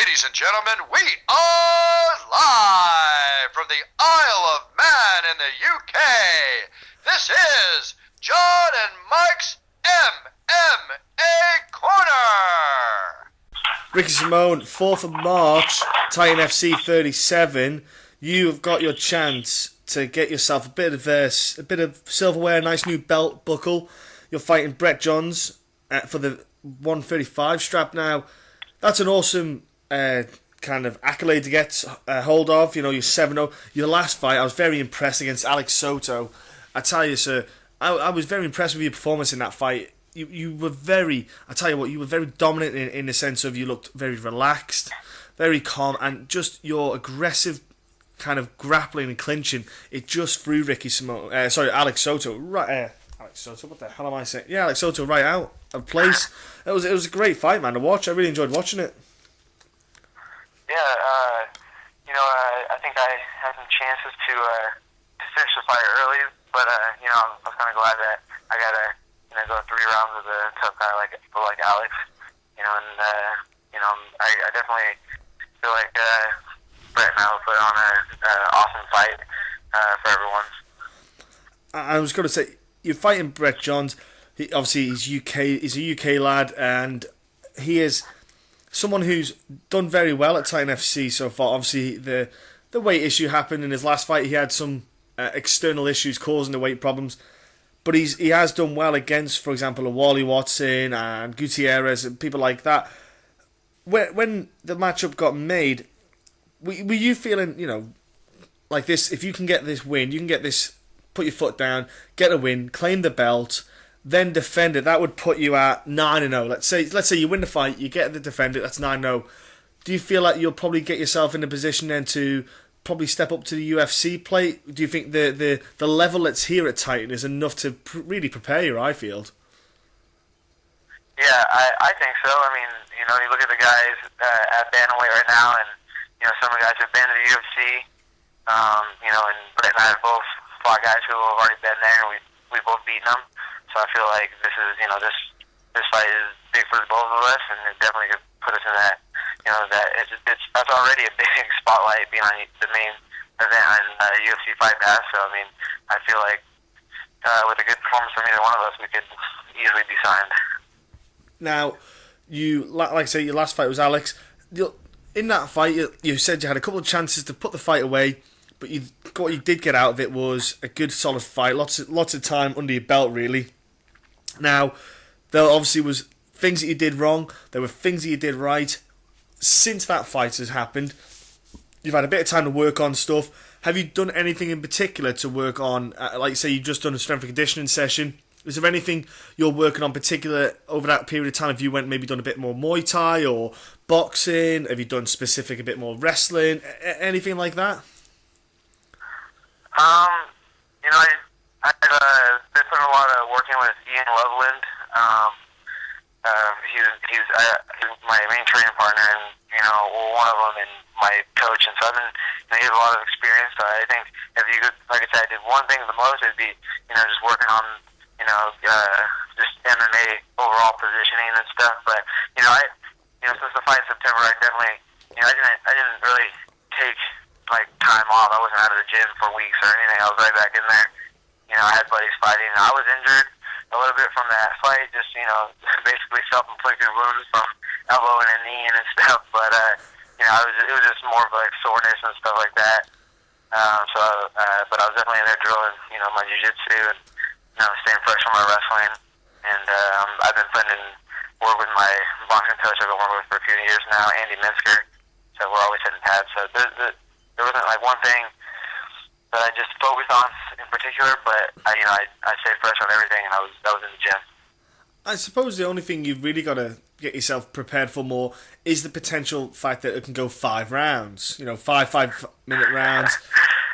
Ladies and gentlemen, we are live from the Isle of Man in the UK. This is John and Mike's MMA Corner. Ricky Simone, 4th of March, Titan FC 37. You have got your chance to get yourself a bit of silverware, nice new belt buckle. You're fighting Brett Johns for the 135 strap now. That's an awesome kind of accolade to get hold of. You know, you're 7-0. Your last fight, I was very impressed against Alex Soto. I tell you, sir, I was very impressed with your performance in that fight. You were very, I tell you what, you were very dominant in the sense of you looked very relaxed, very calm, and just your aggressive kind of grappling and clinching, it just threw Alex Soto, right, Alex Soto, what the hell am I saying? Yeah, Alex Soto right out of place. It was a great fight, man, to watch. I really enjoyed watching it. Yeah, I think I had some chances to finish the fight early, but I was kind of glad that I got to go 3 rounds with a tough guy like Alex, I definitely feel like Brett and I will put on an awesome fight for everyone. I was going to say, you're fighting Brett Johns. He's a UK lad, and he is someone who's done very well at Titan FC so far. Obviously, the weight issue happened in his last fight. He had some external issues causing the weight problems, but he has done well against, for example, a Wally Watson and Gutierrez and people like that. When the matchup got made, were you feeling, like this? If you can get this win, you can get this, put your foot down, get a win, claim the belt, then defend it. That would put you at 9-0. Let's say you win the fight, you get the defend it. That's 9-0. Do you feel like you'll probably get yourself in a position then to probably step up to the UFC plate? Do you think the level that's here at Titan is enough to really prepare you? I feel. Yeah, I think so. I mean, you look at the guys at bantamweight right now, and some of the guys have been to the UFC. And Brett and I have both fought guys who have already been there, and we've both beaten them. So I feel like this is, this fight is big for both of us, and it definitely could put us in that, that's already a big spotlight being on the main event on UFC Fight Pass. So I mean, I feel like with a good performance from either one of us, we could easily be signed. Now, like I say, your last fight was Alex. In that fight, you said you had a couple of chances to put the fight away, but what you did get out of it was a good, solid fight. Lots of time under your belt, really. Now, there obviously was things that you did wrong. There were things that you did right. Since that fight has happened, you've had a bit of time to work on stuff. Have you done anything in particular to work on? Like you say, you've just done a strength and conditioning session. Is there anything you're working on particular over that period of time? Have you maybe done a bit more Muay Thai or boxing? Have you done a bit more wrestling? Anything like that? I've been putting a lot of working with Ian Loveland. He's my main training partner, and one of them, and my coach. And so I've been, he has a lot of experience. So I think if you could, like I said, I did one thing the most, it'd be, just working on, just MMA overall positioning and stuff. But since the fight in September, I definitely, I didn't really take time off. I wasn't out of the gym for weeks or anything. I was right back in there. I had buddies fighting. I was injured a little bit from that fight, just basically self-inflicted wounds from elbow and a knee and stuff. But it was just more of soreness and stuff like that. But I was definitely in there drilling, my jiu-jitsu and staying fresh on my wrestling. And I've been putting in work with my boxing coach I've been working with for a few years now, Andy Minsker. So we're always hitting pads. So there wasn't one thing that I just focused on in particular, but I stayed fresh on everything, and I was in the gym. I suppose the only thing you've really got to get yourself prepared for more is the potential fact that it can go 5 rounds. 5-minute rounds.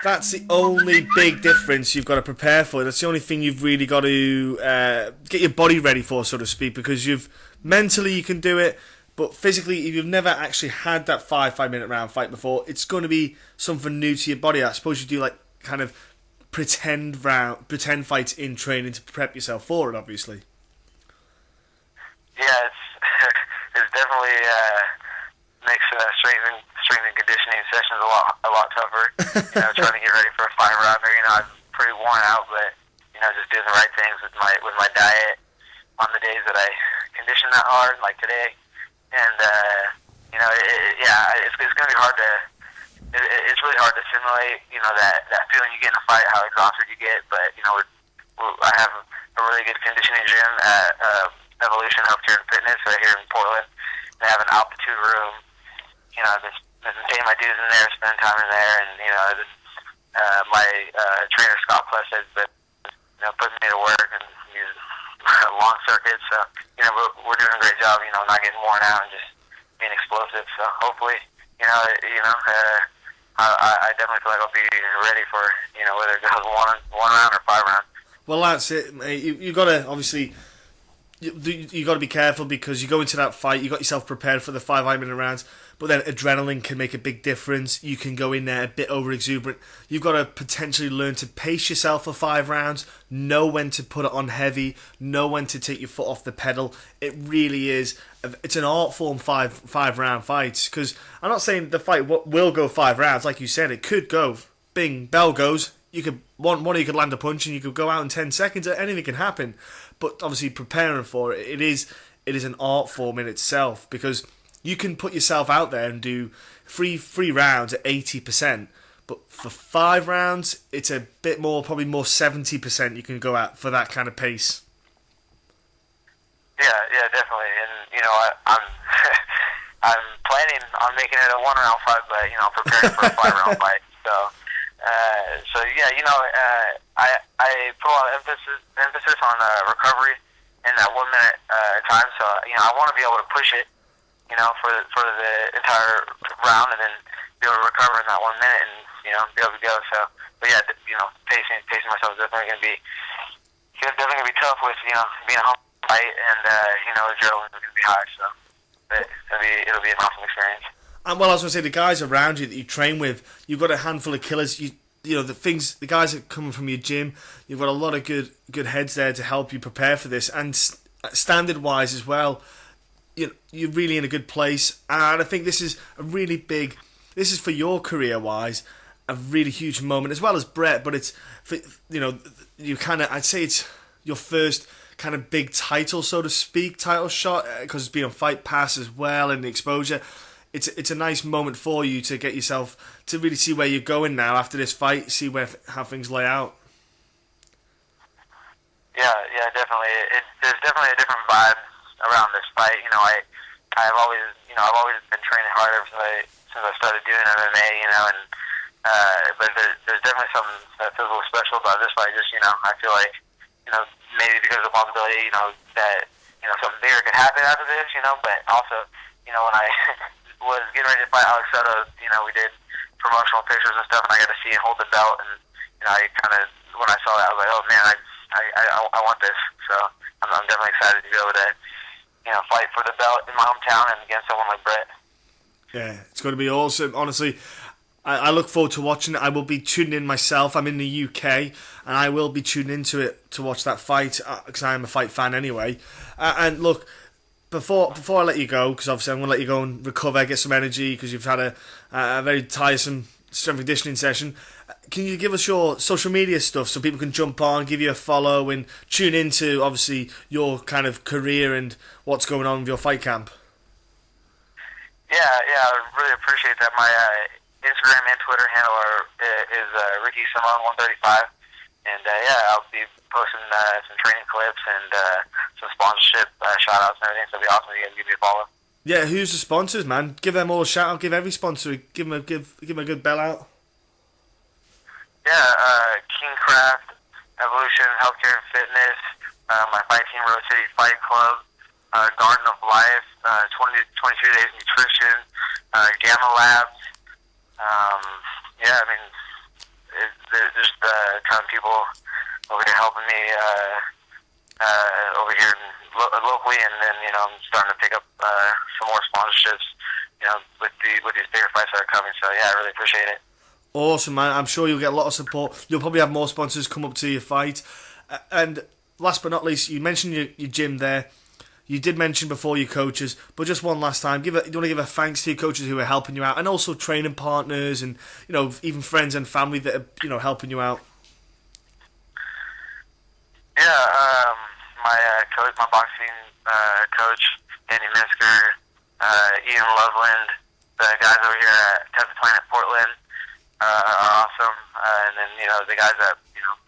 That's the only big difference you've got to prepare for. That's the only thing you've really got to get your body ready for, so to speak, because mentally you can do it, but physically, if you've never actually had that 5-minute round fight before, it's going to be something new to your body. I suppose you do kind of pretend fights in training to prep yourself for it, obviously. Yeah, it's definitely makes strength and conditioning sessions a lot tougher. Trying to get ready for a 5-rounder. I'm pretty worn out, but just doing the right things with my diet on the days that I condition that hard, like today. And it's going to be hard to. It's really hard to simulate, that feeling you get in a fight, how exhausted you get. But I have a really good conditioning gym at Evolution Healthcare and Fitness right here in Portland. They have an altitude room. I've been paying my dues in there, spending time in there, and my trainer Scott Plus has been putting me to work and using long circuits. So we're doing a great job. Not getting worn out and just being explosive. So hopefully, I definitely feel like I'll be ready for whether it goes one round or 5 rounds. Well, that's it, mate. You got to obviously. You got to be careful because you go into that fight, you got yourself prepared for the 5-minute rounds, but then adrenaline can make a big difference. You can go in there a bit over exuberant. You've got to potentially learn to pace yourself for 5 rounds, know when to put it on heavy, know when to take your foot off the pedal. It really is. It's an art form 5-round fights, because I'm not saying the fight will go 5 rounds. Like you said, it could go, bing, bell goes. You could one of you could land a punch and you could go out in 10 seconds. Anything can happen. But obviously preparing for it, it is an art form in itself, because you can put yourself out there and do three rounds at 80%, but for 5 rounds, it's a bit more, probably more 70% you can go at for that kind of pace. Yeah, definitely. And I'm I'm planning on making it a 1-round fight, but I'm preparing for a 5-round fight. I put a lot of emphasis on recovery in that 1 minute time. So I want to be able to push it, for the entire round, and then be able to recover in that 1 minute and be able to go. So, but yeah, pacing myself is definitely going to be tough with being a home fight, and adrenaline is going to be high. So, but it'll be an awesome experience. And well, I was going to say, the guys around you that you train with, you've got a handful of killers. The guys that come from your gym, you've got a lot of good heads there to help you prepare for this. And standard wise as well, you're really in a good place. And I think this is this is for your career wise, a really huge moment, as well as Brett. But it's for, I'd say it's your first kind of big title, so to speak, title shot, because it's been on Fight Pass as well, and the exposure. It's a nice moment for you to get yourself to really see where you're going now after this fight, see how things lay out. Yeah, definitely. There's definitely a different vibe around this fight. I've always been training hard ever since I started doing MMA. But there's definitely something that feels a little special about this fight. Just I feel like maybe because of the possibility that something bigger could happen after this. But also when I was getting ready to fight Alex Soto, we did promotional pictures and stuff, and I got to see him hold the belt, and I kind of, when I saw that, I was like, oh man, I want this. So I'm definitely excited to be able to fight for the belt in my hometown and against someone like Brett. Yeah, it's going to be awesome. Honestly, I look forward to watching it. I will be tuning in myself. I'm in the UK, and I will be tuning into it to watch that fight, because I am a fight fan anyway. And look, Before I let you go, because obviously I'm going to let you go and recover, get some energy, because you've had a very tiresome strength and conditioning session. Can you give us your social media stuff so people can jump on, give you a follow, and tune into, obviously, your kind of career and what's going on with your fight camp? Yeah, I really appreciate that. My Instagram and Twitter handle is Ricky Simone 135. And I'll be posting some training clips and some sponsorship shout-outs and everything, so it'll be awesome if you guys give me a follow. Yeah, who's the sponsors, man? Give them all a shout-out, give every sponsor, give them a good bell out. Yeah, Kingcraft, Evolution Healthcare and Fitness, my fight team, Rose City Fight Club, Garden of Life, 22 Days Nutrition, Gamma Labs. There's just kind of people over here helping me over here locally, and then I'm starting to pick up some more sponsorships, with these bigger fights that are coming. So yeah, I really appreciate it. Awesome, man. I'm sure you'll get a lot of support. You'll probably have more sponsors come up to your fight. And last but not least, you mentioned your gym there. You did mention before your coaches, but just one last time, you want to give a thanks to your coaches who are helping you out, and also training partners, and even friends and family that are helping you out. Yeah, my coach, my boxing coach, Andy Minsker, Ian Loveland, the guys over here at Test Planet Portland are awesome, and then the guys that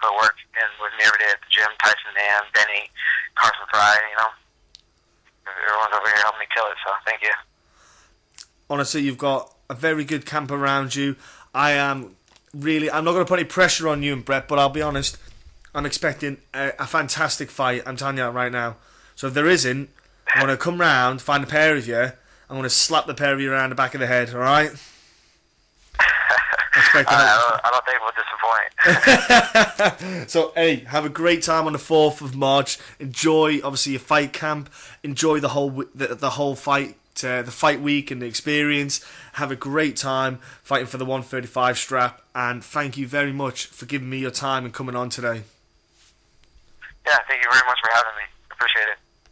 put work in with me every day at the gym, Tyson Nam, Benny, Carson Fry, everyone's over here helping me kill it, so thank you. Honestly, you've got a very good camp around you. I'm not going to put any pressure on you and Brett, but I'll be honest, I'm expecting a fantastic fight. I'm telling you that right now. So if there isn't, I'm going to come round, find a pair of you. I'm going to slap the pair of you around the back of the head, alright? I don't think we'll disappoint. So, hey, have a great time on the 4th of March. Enjoy, obviously, your fight camp. Enjoy the whole fight, the fight week and the experience. Have a great time fighting for the 135 strap. And thank you very much for giving me your time and coming on today. Yeah, thank you very much for having me. Appreciate it.